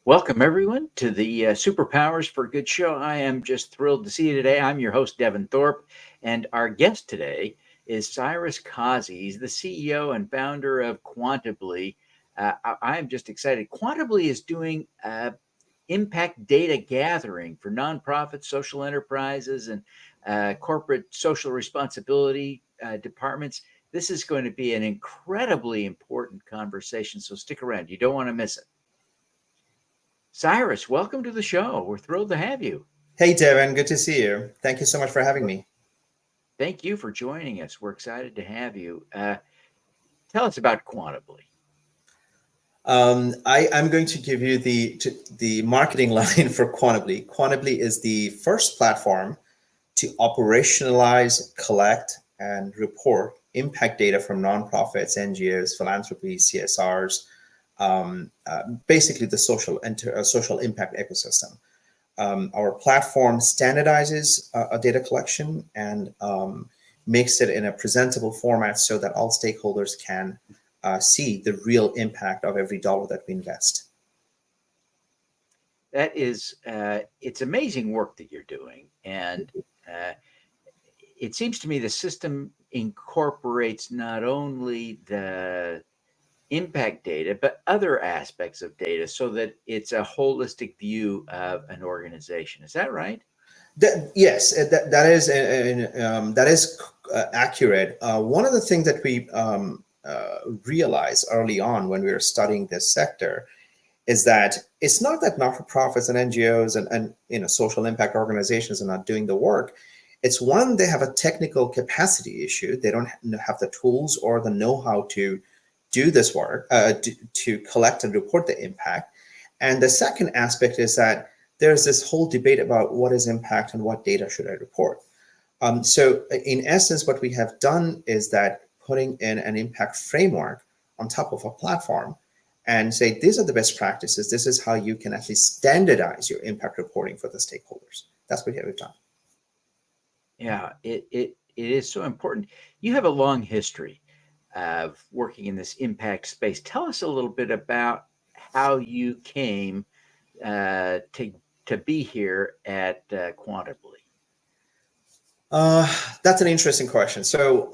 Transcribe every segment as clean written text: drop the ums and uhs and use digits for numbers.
Welcome, everyone, to the Superpowers for Good show. I am just thrilled to see you today. I'm your host, Devin Thorpe, and our guest today is Cyrus Kazi. He's the CEO and founder of Quantibly. I am just excited. Quantibly is doing impact data gathering for nonprofits, social enterprises, and corporate social responsibility departments. This is going to be an incredibly important conversation, so stick around. You don't want to miss it. Cyrus, welcome to the show. We're thrilled to have you. Hey, Devin, good to see you. Thank you so much for having me. Thank you for joining us. We're excited to have you. Tell us about Quantibly. I'm going to give you the marketing line for Quantibly. Quantibly is the first platform to operationalize, collect, and report impact data from nonprofits, NGOs, philanthropies, CSRs, basically the social impact ecosystem. Our platform standardizes a data collection and makes it in a presentable format so that all stakeholders can see the real impact of every dollar that we invest. That is, it's amazing work that you're doing. And it seems to me the system incorporates not only the impact data, but other aspects of data so that it's a holistic view of an organization. Is that right? Yes, that is accurate. One of the things that we realized early on when we were studying this sector is that it's not that not-for-profits and NGOs and social impact organizations are not doing the work. It's one, they have a technical capacity issue. They don't have the tools or the know-how to do this work, to collect and report the impact. And the second aspect is that there's this whole debate about what is impact and what data should I report. So in essence, what we have done is that putting in an impact framework on top of a platform and say, these are the best practices. This is how you can at least standardize your impact reporting for the stakeholders. That's what we've done. Yeah, it is so important. You have a long history of working in this impact space. Tell us a little bit about how you came to be here at Quantibly. That's an interesting question. So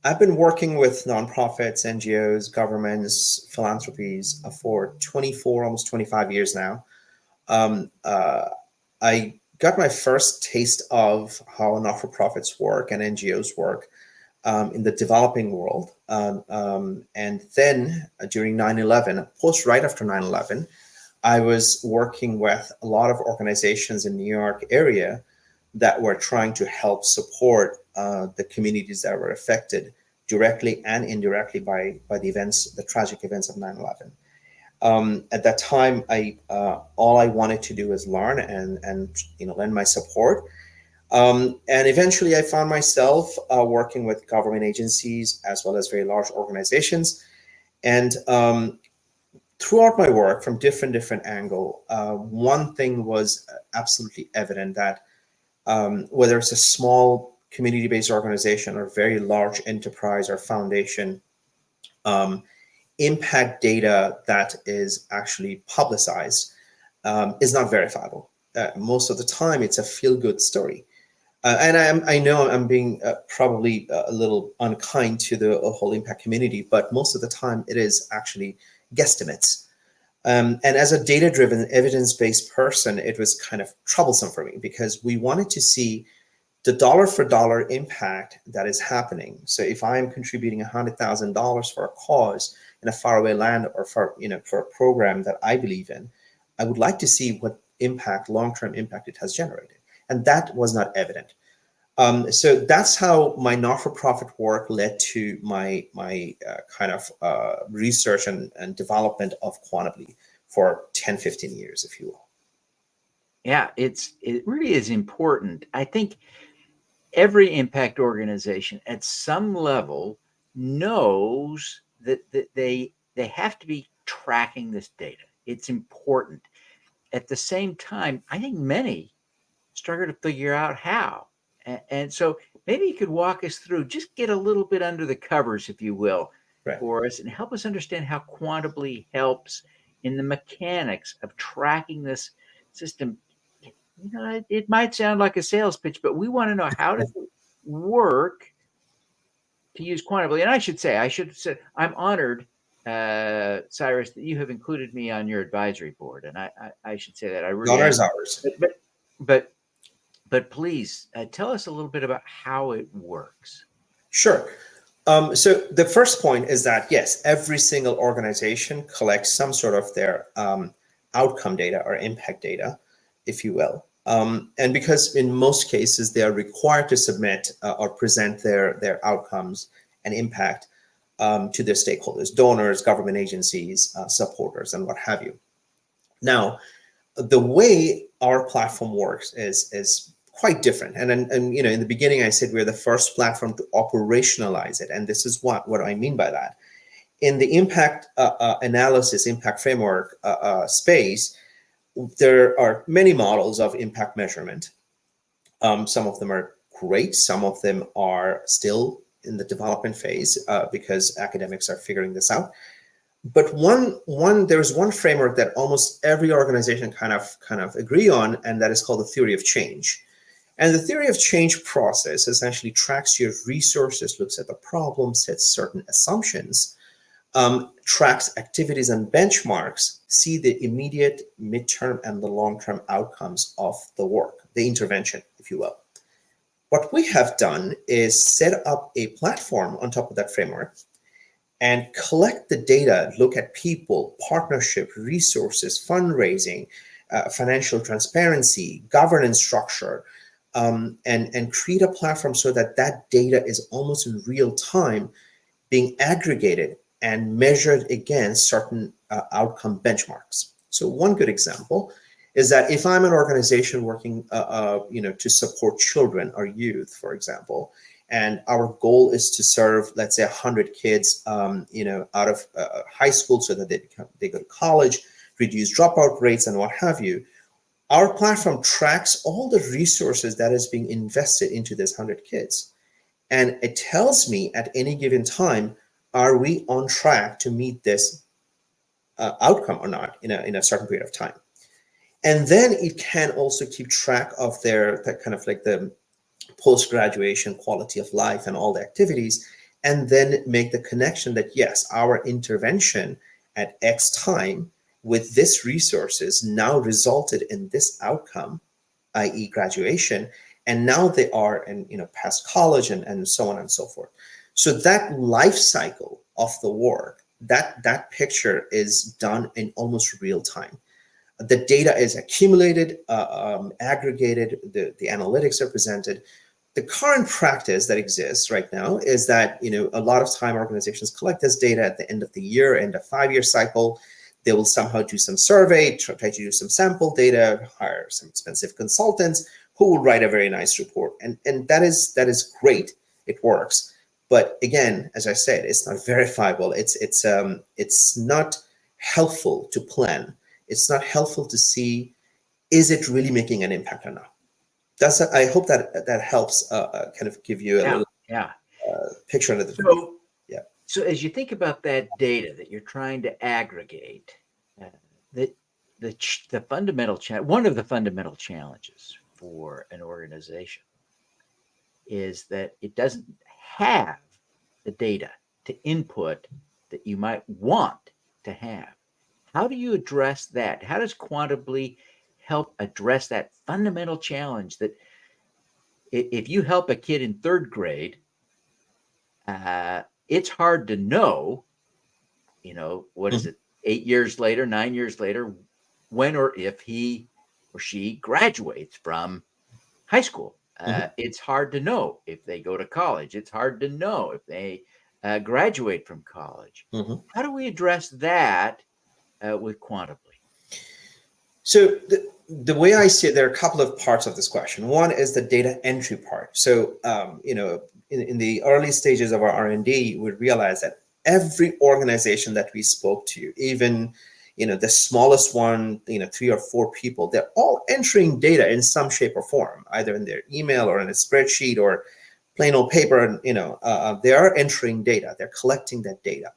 I've been working with nonprofits, NGOs, governments, philanthropies for 24, almost 25 years now. I got my first taste of how not-for-profits work and NGOs work in the developing world. And then during 9/11, right after 9/11, I was working with a lot of organizations in New York area that were trying to help support the communities that were affected directly and indirectly by the tragic events of 9/11. At that time, all I wanted to do was learn and lend my support. And eventually, I found myself working with government agencies as well as very large organizations. And throughout my work, from different angle, one thing was absolutely evident that whether it's a small community-based organization or very large enterprise or foundation, impact data that is actually publicized is not verifiable. Most of the time, it's a feel-good story. And I know I'm being probably a little unkind to the whole impact community, but most of the time it is actually guesstimates. And as a data-driven, evidence-based person, it was kind of troublesome for me because we wanted to see the dollar for dollar impact that is happening. So if I'm contributing $100,000 for a cause in a faraway land or for a program that I believe in, I would like to see what impact, long-term impact it has generated. And that was not evident. So that's how my not-for-profit work led to my kind of research and development of Quantibly for 10, 15 years, if you will. Yeah, it really is important. I think every impact organization at some level knows that they have to be tracking this data. It's important. At the same time, I think many struggle to figure out how. And so maybe you could walk us through, just get a little bit under the covers, if you will, Right. for us and help us understand how Quantibly helps in the mechanics of tracking this system. It might sound like a sales pitch, but we want to know, how does it work to use Quantibly? And I should say, I'm honored, Cyrus, that you have included me on your advisory board. And I should say that I really Honor am. is ours. But please tell us a little bit about how it works. Sure. So the first point is that, yes, every single organization collects some sort of their outcome data or impact data, if you will. And because in most cases they are required to submit or present their outcomes and impact to their stakeholders, donors, government agencies, supporters, and what have you. Now, the way our platform works is quite different. And in the beginning, I said we're the first platform to operationalize it. And this is what I mean by that. In the impact analysis, impact framework space, there are many models of impact measurement. Some of them are great. Some of them are still in the development phase because academics are figuring this out. But there's one framework that almost every organization kind of agree on, and that is called the theory of change. And the theory of change process essentially tracks your resources, looks at the problem, sets certain assumptions, tracks activities and benchmarks, see the immediate, midterm, and the long-term outcomes of the work, the intervention, if you will. What we have done is set up a platform on top of that framework and collect the data, look at people, partnership, resources, fundraising, financial transparency, governance structure, and create a platform so that data is almost in real time being aggregated and measured against certain outcome benchmarks. So one good example is that if I'm an organization working to support children or youth, for example, and our goal is to serve, let's say, 100 kids, out of high school so that they go to college, reduce dropout rates, and what have you. Our platform tracks all the resources that is being invested into this 100 kids, and it tells me at any given time, are we on track to meet this outcome or not in a certain period of time? And then it can also keep track of that kind of like the post-graduation quality of life and all the activities, and then make the connection that, yes, our intervention at X time with this resources now resulted in this outcome, i.e. graduation, and now they are past college and so on and so forth. So that life cycle of the work, that picture is done in almost real time. The data is accumulated, aggregated, the analytics are presented. The current practice that exists right now is that a lot of time organizations collect this data at the end of the year, end of 5-year cycle. They will somehow do some survey, try to do some sample data, hire some expensive consultants who will write a very nice report. And that is great. It works. But again, as I said, it's not verifiable. It's not helpful to plan. It's not helpful to see, is it really making an impact or not? I hope that helps kind of give you a little picture under the So as you think about that data that you're trying to aggregate, the fundamental one of the fundamental challenges for an organization is that it doesn't have the data to input that you might want to have. How do you address that? How does Quantibly help address that fundamental challenge that if you help a kid in 3rd grade, it's hard to know, what is it, 8 years later, 9 years later, when or if he or she graduates from high school. It's hard to know if they go to college. It's hard to know if they graduate from college. How do we address that with Quantibly? So the way I see it, there are a couple of parts of this question. One is the data entry part. So, in the early stages of our R&D, we realized that every organization that we spoke to, even, the smallest one, 3 or 4 people, they're all entering data in some shape or form, either in their email or in a spreadsheet or plain old paper. And, they are entering data. They're collecting that data.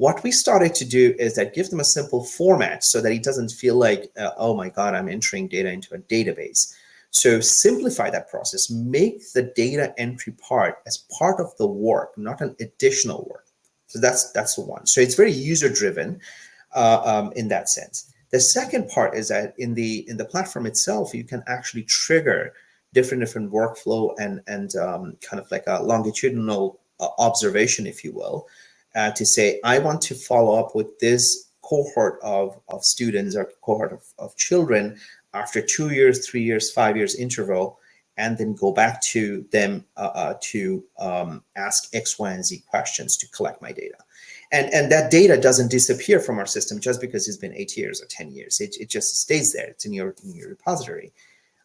What we started to do is that give them a simple format so that it doesn't feel like, oh my God, I'm entering data into a database. So simplify that process, make the data entry part as part of the work, not an additional work. So that's the one. So it's very user driven in that sense. The second part is that in the platform itself, you can actually trigger different workflow and kind of like a longitudinal observation, if you will, to say, I want to follow up with this cohort of students or cohort of children after 2 years, 3 years, 5 years interval, and then go back to them to ask X, Y, and Z questions to collect my data. And that data doesn't disappear from our system just because it's been 8 years or 10 years. It just stays there. It's in your repository.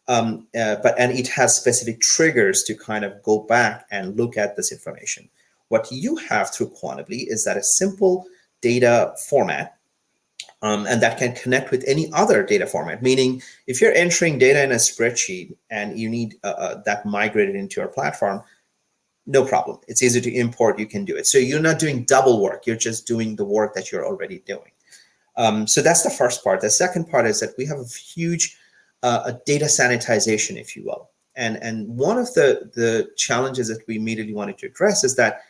And it has specific triggers to kind of go back and look at this information. What you have through Quantibly is that a simple data format, and that can connect with any other data format. Meaning, if you're entering data in a spreadsheet and you need that migrated into our platform, no problem. It's easy to import. You can do it. So you're not doing double work. You're just doing the work that you're already doing. So that's the first part. The second part is that we have a huge data sanitization, if you will. And one of the challenges that we immediately wanted to address is that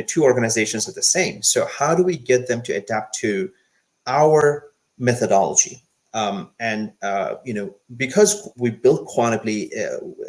two organizations are the same. So how do we get them to adapt to our methodology? Because we built Quantibly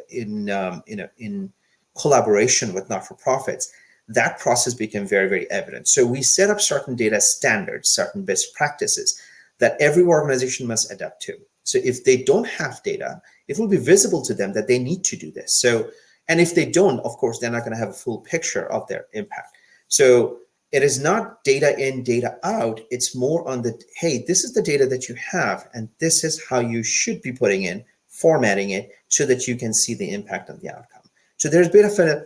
in collaboration with not-for-profits, that process became very, very evident. So we set up certain data standards, certain best practices that every organization must adapt to. So if they don't have data, it will be visible to them that they need to do this. So, and if they don't, of course, they're not going to have a full picture of their impact. So it is not data in, data out. It's more on the, hey, this is the data that you have, and this is how you should be putting in, formatting it so that you can see the impact of the outcome. So there's a bit of a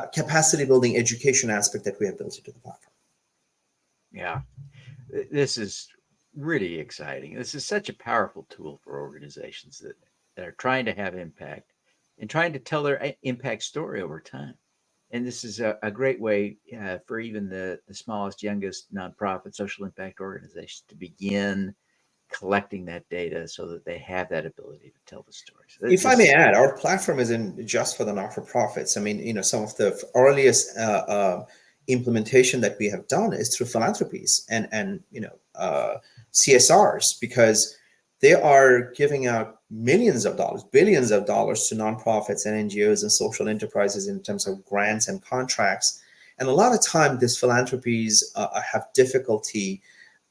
capacity building education aspect that we have built into the platform. Yeah, this is really exciting. This is such a powerful tool for organizations that are trying to have impact and trying to tell their impact story over time. And this is a great way for even the smallest, youngest nonprofit social impact organizations to begin collecting that data so that they have that ability to tell the stories. If I may add, our platform isn't just for the not-for-profits. I mean, some of the earliest implementation that we have done is through philanthropies and CSRs, because they are giving out millions of dollars, billions of dollars to nonprofits and NGOs and social enterprises in terms of grants and contracts. And a lot of time, these philanthropies have difficulty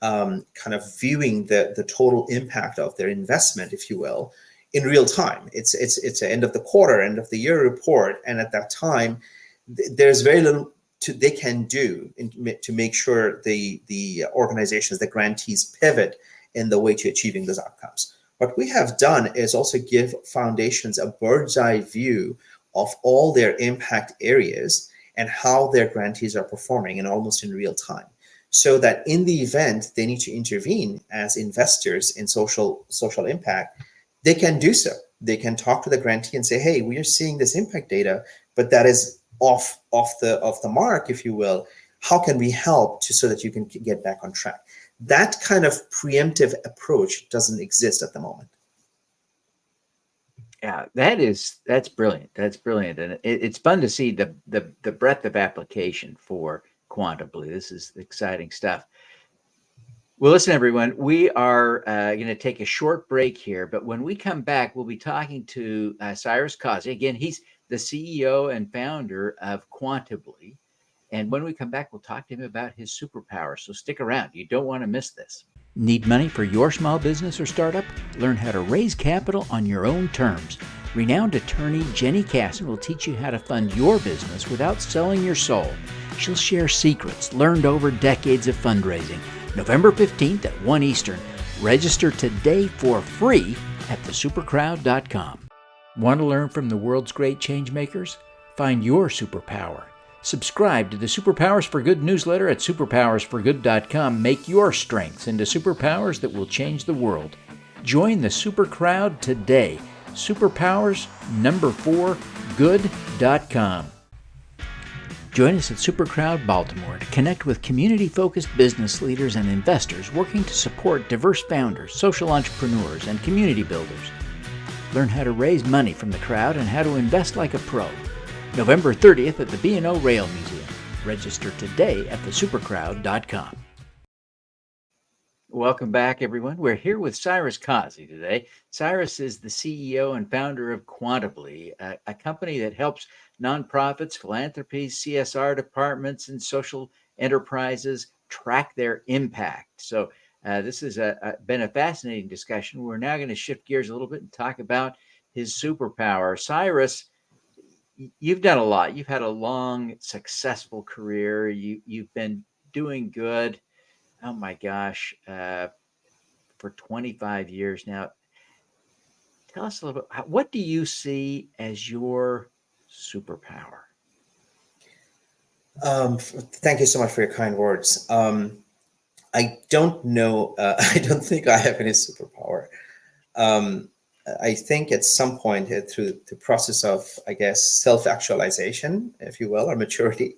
kind of viewing the total impact of their investment, if you will, in real time. It's an end of the quarter, end of the year report, and at that time, there's very little they can do to make sure the organizations, the grantees, pivot in the way to achieving those outcomes. What we have done is also give foundations a bird's eye view of all their impact areas and how their grantees are performing, and almost in real time, so that in the event they need to intervene as investors in social impact, they can do so. They can talk to the grantee and say, hey, we are seeing this impact data, but that is off the mark, if you will. How can we help so that you can get back on track? That kind of preemptive approach doesn't exist at the moment. Yeah, that's brilliant. That's brilliant, and it's fun to see the breadth of application for Quantibly. This is exciting stuff. Well, listen, everyone, we are going to take a short break here, but when we come back, we'll be talking to Cyrus Kazi. Again, he's the CEO and founder of Quantibly. And when we come back, we'll talk to him about his superpower. So stick around. You don't want to miss this. Need money for your small business or startup? Learn how to raise capital on your own terms. Renowned attorney Jenny Casson will teach you how to fund your business without selling your soul. She'll share secrets learned over decades of fundraising. November 15th at 1 Eastern. Register today for free at thesupercrowd.com. Want to learn from the world's great changemakers? Find your superpower. Subscribe to the Superpowers for Good newsletter at superpowersforgood.com. Make your strengths into superpowers that will change the world. Join the super crowd today. Superpowers 4good.com. Join us at Supercrowd Baltimore to connect with community-focused business leaders and investors working to support diverse founders, social entrepreneurs, and community builders. Learn how to raise money from the crowd and how to invest like a pro. November 30th at the B&O Rail Museum. Register today at thesupercrowd.com. Welcome back, everyone. We're here with Cyrus Kazi today. Cyrus is the CEO and founder of Quantibly, a company that helps nonprofits, philanthropies, CSR departments, and social enterprises track their impact. So this has been a fascinating discussion. We're now going to shift gears a little bit and talk about his superpower. Cyrus, you've done a lot. You've had a long, successful career. You've been doing good. Oh my gosh, for 25 years now. Tell us a little bit, what do you see as your superpower? Thank you so much for your kind words. I don't know. I don't think I have any superpower. I think at some point through the process of, I guess, self-actualization, if you will, or maturity,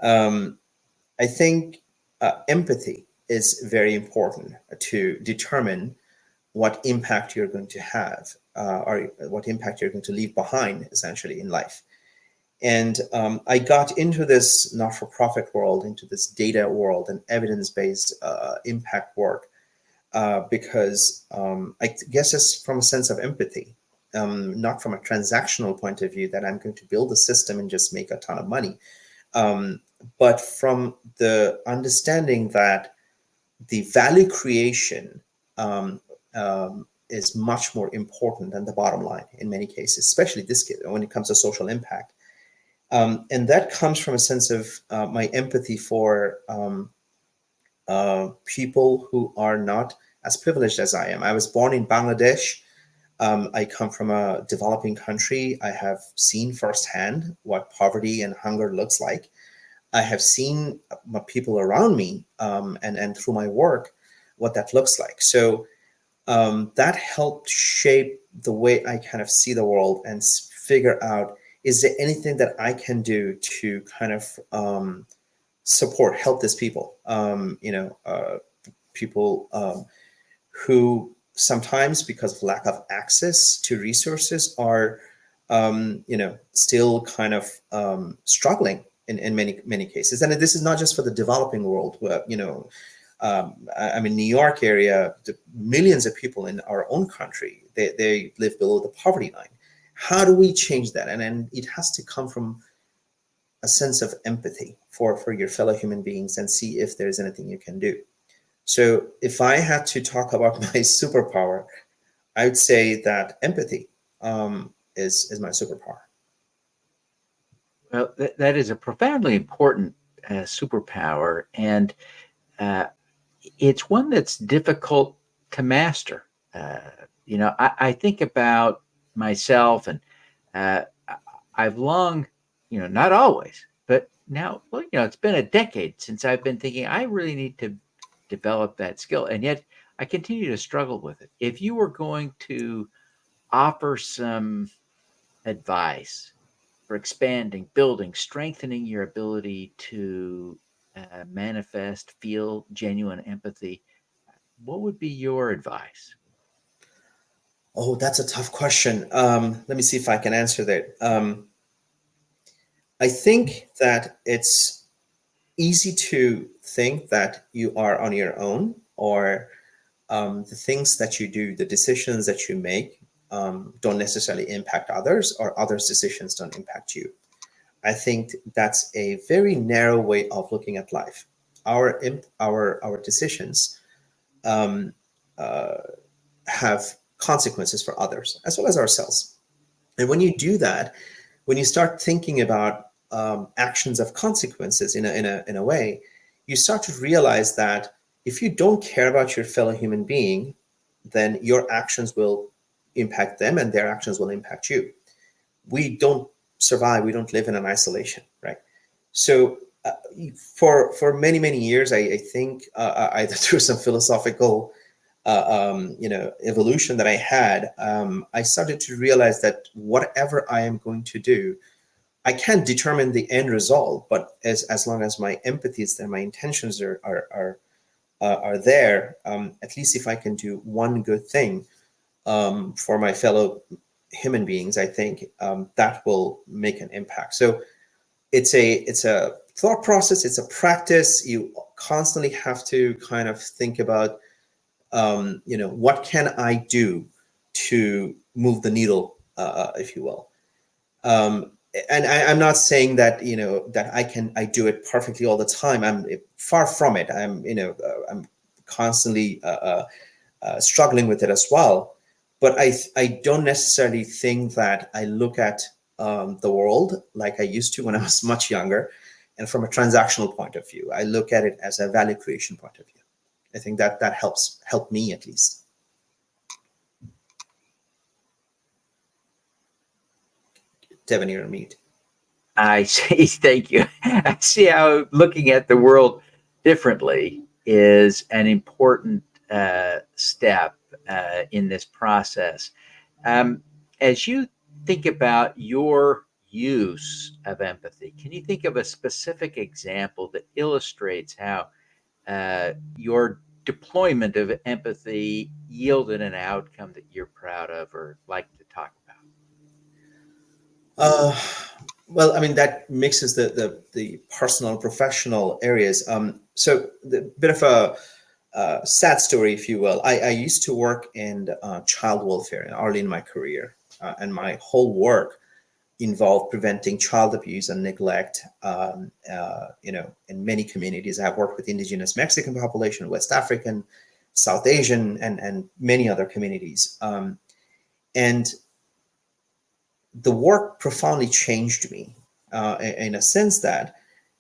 I think empathy is very important to determine what impact you're going to have or what impact you're going to leave behind, essentially, in life. And I got into this not-for-profit world, into this data world and evidence-based impact work because I guess it's from a sense of empathy, not from a transactional point of view that I'm going to build a system and just make a ton of money. But from the understanding that the value creation is much more important than the bottom line in many cases, especially this case when it comes to social impact. And that comes from a sense of my empathy for people who are not as privileged as I am. I was born in Bangladesh. I come from a developing country. I have seen firsthand what poverty and hunger looks like. I have seen people around me and through my work what that looks like. So that helped shape the way I kind of see the world and figure out, is there anything that I can do to kind of help these people? People who sometimes, because of lack of access to resources, are still kind of struggling in many cases. And this is not just for the developing world. I'm in New York area, millions of people in our own country, they live below the poverty line. How do we change that? And it has to come from a sense of empathy for your fellow human beings and see if there's anything you can do. So if I had to talk about my superpower, I would say that empathy is my superpower. Well, that is a profoundly important superpower, and it's one that's difficult to master. I think about myself, and I've long, not always, but now, it's been a decade since I've been thinking I really need to develop that skill, and yet I continue to struggle with it. If you were going to offer some advice for expanding, building, strengthening your ability to manifest, feel genuine empathy, what would be your advice? Oh, that's a tough question. Let me see if I can answer that. I think that it's easy to think that you are on your own, or the things that you do, the decisions that you make don't necessarily impact others, or others' decisions don't impact you. I think that's a very narrow way of looking at life. Our decisions have consequences for others as well as ourselves. And when you do that, when you start thinking about actions of consequences in a way, you start to realize that if you don't care about your fellow human being, then your actions will impact them and their actions will impact you. We don't survive. We don't live in an isolation, right? So for many years, I think either through some philosophical evolution that I had, I started to realize that whatever I am going to do I can't determine the end result, but as long as my empathy is there, my intentions are there. At least if I can do one good thing for my fellow human beings, I think that will make an impact. So it's a thought process. It's a practice. You constantly have to kind of think about, what can I do to move the needle, if you will. And I'm not saying that that I do it perfectly all the time. I'm far from it. I'm constantly struggling with it as well. But I don't necessarily think that I look at the world like I used to when I was much younger, and from a transactional point of view. I look at it as a value creation point of view. I think that helped me at least. Devin, you're on mute. I see. Thank you. I see how looking at the world differently is an important step in this process. As you think about your use of empathy, can you think of a specific example that illustrates how your deployment of empathy yielded an outcome that you're proud of or like to talk about? Well, I mean, that mixes the personal and professional areas. So the bit of a sad story, if you will. I used to work in child welfare early in my career, and my whole work involved preventing child abuse and neglect. In many communities, I've worked with indigenous Mexican population, West African, South Asian, and many other communities. And the work profoundly changed me in a sense that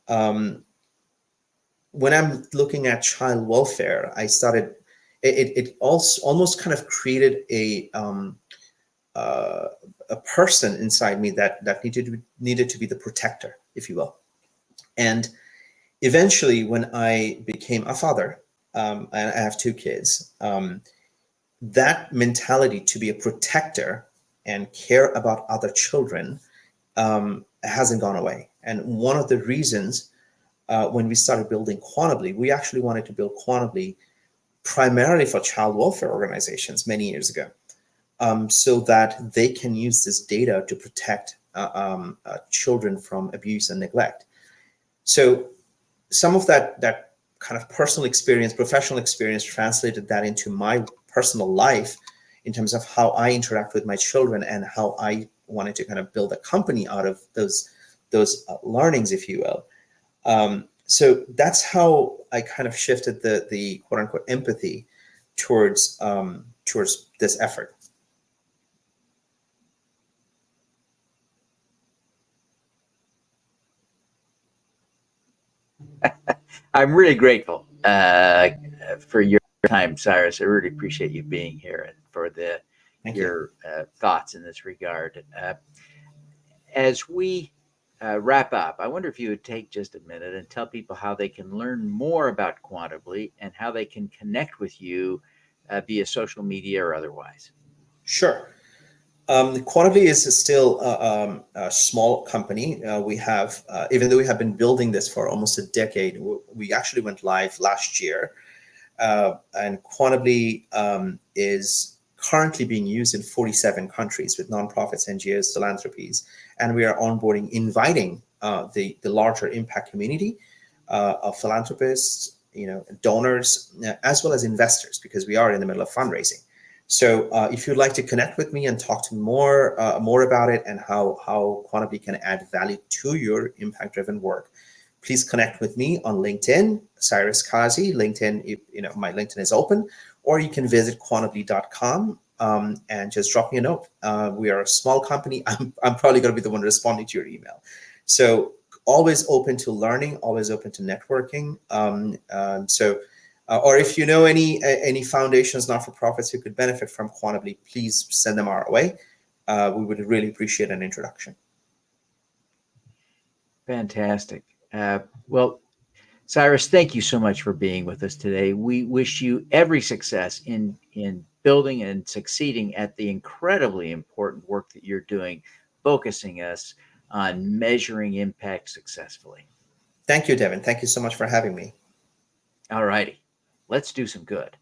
when I'm looking at child welfare, I started. It also almost kind of created a person inside me that needed to be the protector, if you will. And eventually, when I became a father, and I have two kids, that mentality to be a protector and care about other children hasn't gone away. And one of the reasons when we started building Quantibly, we actually wanted to build Quantibly primarily for child welfare organizations many years ago, so that they can use this data to protect children from abuse and neglect. So some of that kind of personal experience, professional experience, translated that into my personal life in terms of how I interact with my children and how I wanted to kind of build a company out of those learnings, if you will. So that's how I kind of shifted the quote unquote empathy towards this effort. I'm really grateful for your time, Cyrus. I really appreciate you being here and for your thoughts in this regard. As we wrap up, I wonder if you would take just a minute and tell people how they can learn more about Quantibly and how they can connect with you via social media or otherwise. Sure. Quantibly is still a small company. We have, even though we have been building this for almost a decade, we actually went live last year. And Quantibly is currently being used in 47 countries with nonprofits, NGOs, philanthropies, and we are onboarding, inviting the larger impact community of philanthropists, donors, as well as investors, because we are in the middle of fundraising. So if you'd like to connect with me and talk to me more about it and how Quantibly can add value to your impact-driven work, please connect with me on LinkedIn, Cyrus Kazi. LinkedIn, my LinkedIn is open, or you can visit quantibly.com and just drop me a note. We are a small company. I'm probably going to be the one responding to your email. So always open to learning, always open to networking. Or if you know any foundations, not-for-profits who could benefit from Quantibly, please send them our way. We would really appreciate an introduction. Fantastic. Well, Cyrus, thank you so much for being with us today. We wish you every success in building and succeeding at the incredibly important work that you're doing, focusing us on measuring impact successfully. Thank you, Devin. Thank you so much for having me. All righty, let's do some good.